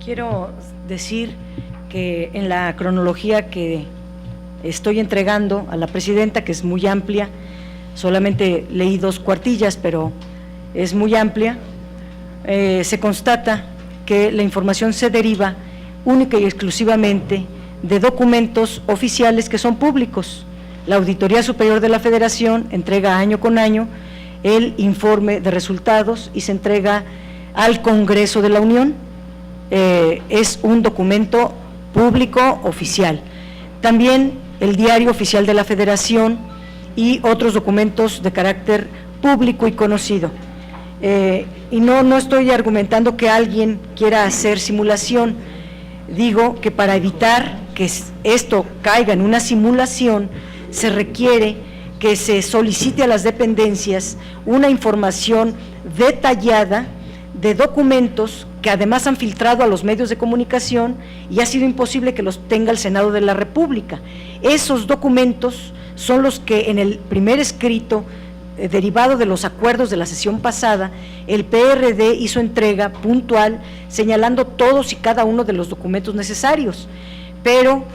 Quiero decir que en la cronología que estoy entregando a la presidenta, que es muy amplia, solamente leí 2 cuartillas, pero es muy amplia, se constata que la información se deriva única y exclusivamente de documentos oficiales que son públicos. La Auditoría Superior de la Federación entrega año con año el informe de resultados y se entrega al Congreso de la Unión. Es un documento público oficial. También el Diario Oficial de la Federación y otros documentos de carácter público y conocido. Y no estoy argumentando que alguien quiera hacer simulación, digo que para evitar que esto caiga en una simulación, se requiere que se solicite a las dependencias una información detallada de documentos que además han filtrado a los medios de comunicación y ha sido imposible que los tenga el Senado de la República. Esos documentos son los que en el primer escrito derivado de los acuerdos de la sesión pasada, el PRD hizo entrega puntual señalando todos y cada uno de los documentos necesarios, pero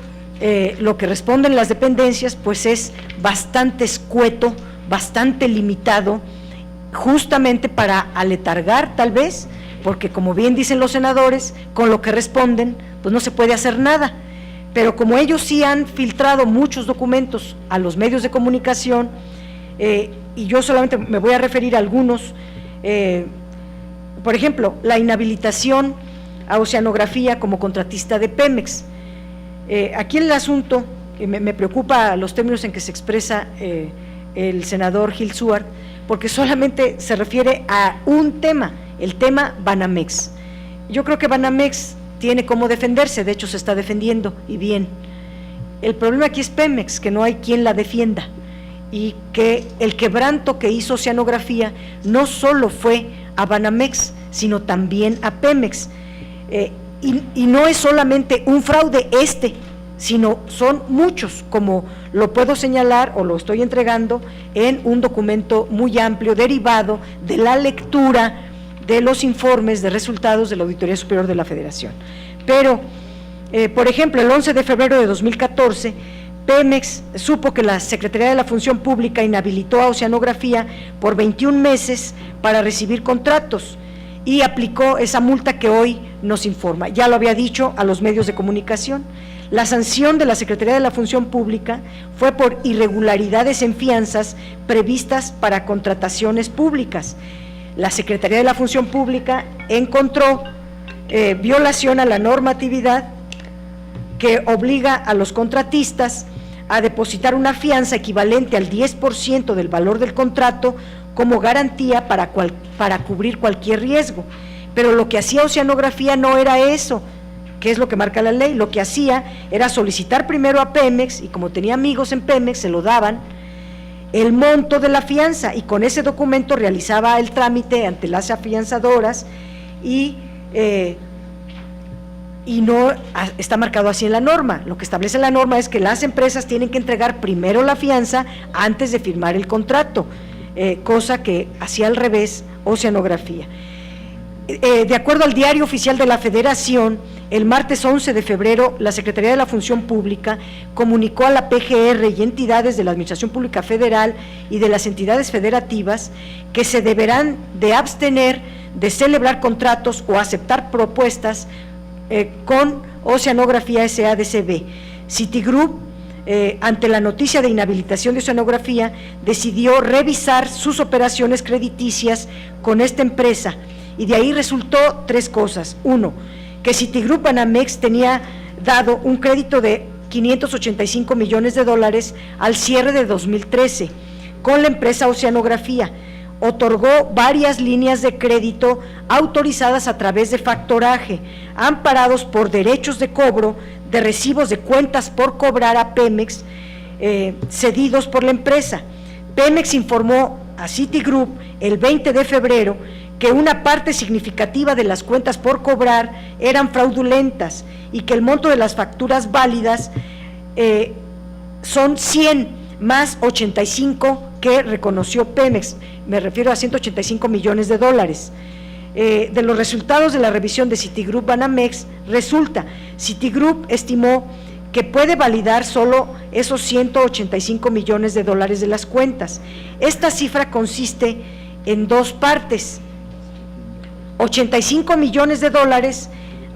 lo que responden las dependencias pues es bastante escueto, bastante limitado, justamente para aletargar tal vez, porque como bien dicen los senadores, con lo que responden pues no se puede hacer nada, pero como ellos sí han filtrado muchos documentos a los medios de comunicación, y yo solamente me voy a referir a algunos, por ejemplo, la inhabilitación a Oceanografía como contratista de Pemex. Aquí el asunto, me preocupa los términos en que se expresa el senador Gil Suart, porque solamente se refiere a un tema, el tema Banamex. Yo creo que Banamex tiene cómo defenderse, de hecho se está defendiendo, y bien. El problema aquí es Pemex, que no hay quien la defienda, y que el quebranto que hizo Oceanografía no solo fue a Banamex, sino también a Pemex, y no es solamente un fraude sino son muchos, como lo puedo señalar o lo estoy entregando en un documento muy amplio derivado de la lectura de los informes de resultados de la Auditoría Superior de la Federación. Pero, por ejemplo, el 11 de febrero de 2014, Pemex supo que la Secretaría de la Función Pública inhabilitó a Oceanografía por 21 meses para recibir contratos y aplicó esa multa que hoy nos informa. Ya lo había dicho a los medios de comunicación. La sanción de la Secretaría de la Función Pública fue por irregularidades en fianzas previstas para contrataciones públicas. La Secretaría de la Función Pública encontró violación a la normatividad que obliga a los contratistas a depositar una fianza equivalente al 10% del valor del contrato como garantía para cubrir cualquier riesgo. Pero lo que hacía Oceanografía no era eso, que es lo que marca la ley. Lo que hacía era solicitar primero a Pemex, y como tenía amigos en Pemex, se lo daban, el monto de la fianza, y con ese documento realizaba el trámite ante las afianzadoras, y no está marcado así en la norma. Lo que establece la norma es que las empresas tienen que entregar primero la fianza antes de firmar el contrato, cosa que hacía al revés Oceanografía. De acuerdo al Diario Oficial de la Federación, el martes 11 de febrero, la Secretaría de la Función Pública comunicó a la PGR y entidades de la Administración Pública Federal y de las entidades federativas que se deberán de abstener de celebrar contratos o aceptar propuestas con Oceanografía SADCB. Citigroup, ante la noticia de inhabilitación de Oceanografía, decidió revisar sus operaciones crediticias con esta empresa, y de ahí resultó 3 cosas. 1, que Citigroup Banamex tenía dado un crédito de $585 millones al cierre de 2013 con la empresa Oceanografía. Otorgó varias líneas de crédito autorizadas a través de factoraje, amparados por derechos de cobro de recibos de cuentas por cobrar a Pemex, cedidos por la empresa. Pemex informó a Citigroup el 20 de febrero que una parte significativa de las cuentas por cobrar eran fraudulentas y que el monto de las facturas válidas son 100, más 85 que reconoció Pemex, me refiero a 185 millones de dólares. De los resultados de la revisión de Citigroup Banamex, resulta, Citigroup estimó que puede validar solo esos 185 millones de dólares de las cuentas. Esta cifra consiste en dos partes: 85 millones de dólares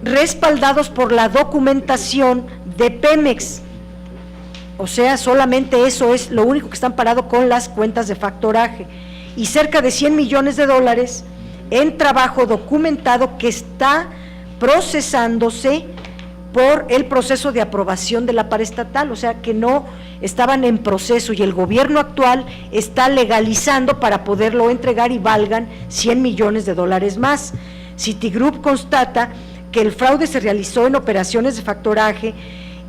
respaldados por la documentación de Pemex, o sea, solamente eso es lo único que está amparado con las cuentas de factoraje, y cerca de 100 millones de dólares en trabajo documentado que está procesándose por el proceso de aprobación de la paraestatal, o sea que no estaban en proceso y el gobierno actual está legalizando para poderlo entregar y valgan 100 millones de dólares más. Citigroup constata que el fraude se realizó en operaciones de factoraje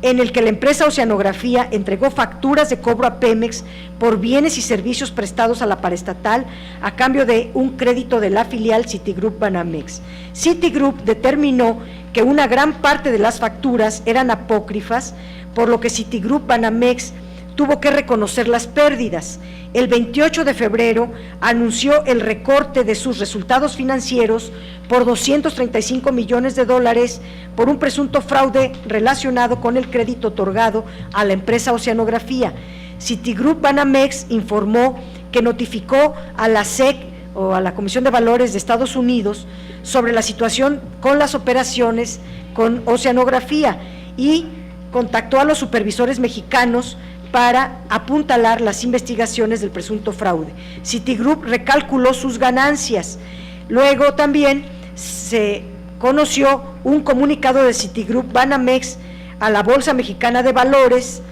en el que la empresa Oceanografía entregó facturas de cobro a Pemex por bienes y servicios prestados a la paraestatal a cambio de un crédito de la filial Citigroup Banamex. Citigroup determinó que una gran parte de las facturas eran apócrifas, por lo que Citigroup Banamex tuvo que reconocer las pérdidas. El 28 de febrero anunció el recorte de sus resultados financieros por 235 millones de dólares por un presunto fraude relacionado con el crédito otorgado a la empresa Oceanografía. Citigroup Banamex informó que notificó a la SEC o a la Comisión de Valores de Estados Unidos sobre la situación con las operaciones con Oceanografía y contactó a los supervisores mexicanos para apuntalar las investigaciones del presunto fraude. Citigroup recalculó sus ganancias. Luego también se conoció un comunicado de Citigroup Banamex a la Bolsa Mexicana de Valores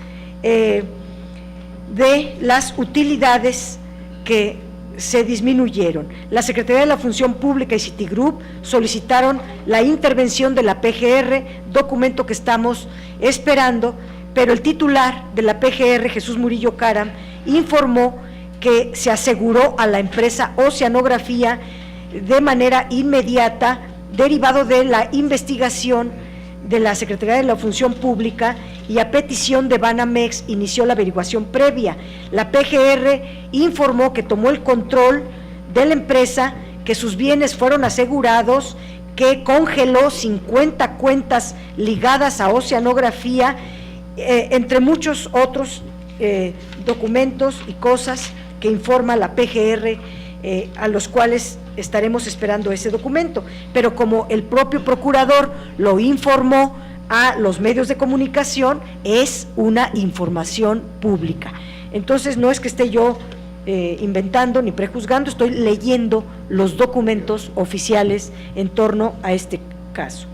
de las utilidades que se disminuyeron. La Secretaría de la Función Pública y Citigroup solicitaron la intervención de la PGR, documento que estamos esperando, pero el titular de la PGR, Jesús Murillo Caram, informó que se aseguró a la empresa Oceanografía de manera inmediata, derivado de la investigación de la Secretaría de la Función Pública, y a petición de Banamex inició la averiguación previa. La PGR informó que tomó el control de la empresa, que sus bienes fueron asegurados, que congeló 50 cuentas ligadas a Oceanografía, entre muchos otros documentos y cosas que informa la PGR, a los cuales estaremos esperando ese documento, pero como el propio procurador lo informó a los medios de comunicación, es una información pública. Entonces no es que esté yo inventando ni prejuzgando, estoy leyendo los documentos oficiales en torno a este caso.